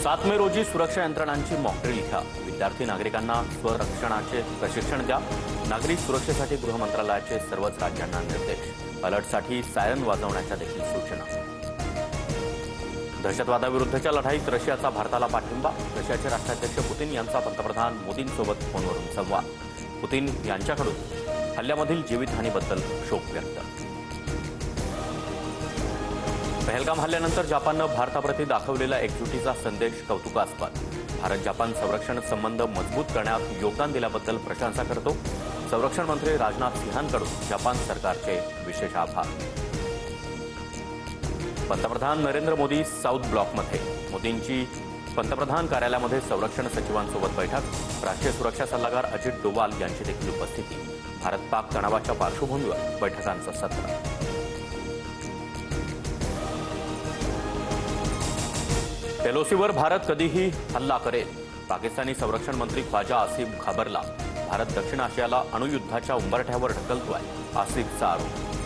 7 मे रोजी सुरक्षा यंत्रणांची मॉकड्रिल घ्या। विद्यार्थी नागरिकांना स्वरक्षणाचे प्रशिक्षण द्या। नागरिक सुरक्षेसाठी गृह मंत्रालयाचे सर्वच राज्यांना निर्देश। अलर्टसाठी सायरन वाजवण्याच्या देखील सूचना। दहशतवादाविरुद्धच्या लढाईत रशियाचा भारताला पाठिंबा। रशियाचे राष्ट्राध्यक्ष पुतीन यांचा पंतप्रधान मोदींसोबत फोनवरून संवाद। पुतीन यांच्याकडून हल्ल्यामधील जीवितहानीबद्दल शोक व्यक्त। पहलगाम हल्ल्यानंतर जपाननं भारताप्रती दाखवलेला एकजुटीचा संदेश कौतुकास्पद। भारत जपान संरक्षण संबंध मजबूत करण्यात योगदान दिल्याबद्दल प्रशंसा करतो। संरक्षण मंत्री राजनाथ सिंहांकडून जपान सरकारचे विशेष आभार। पंतप्रधान नरेंद्र मोदी साऊथ ब्लॉकमध्ये। मोदींची पंतप्रधान कार्यालयामध्ये संरक्षण सचिवांसोबत बैठक। राष्ट्रीय सुरक्षा सल्लागार अजित डोवाल यांची देखील उपस्थिती। भारत पाक तणावाच्या पार्श्वभूमीवर बैठकांचं सत्र। एलओसीवर भारत कधीही हल्ला करेल। पाकिस्तानी संरक्षण मंत्री ख्वाजा आसिफ घाबरला। भारत दक्षिण आशियाला अणुयुद्धाच्या उंबरठ्यावर ढकलतोय, आसिफचा आरोप।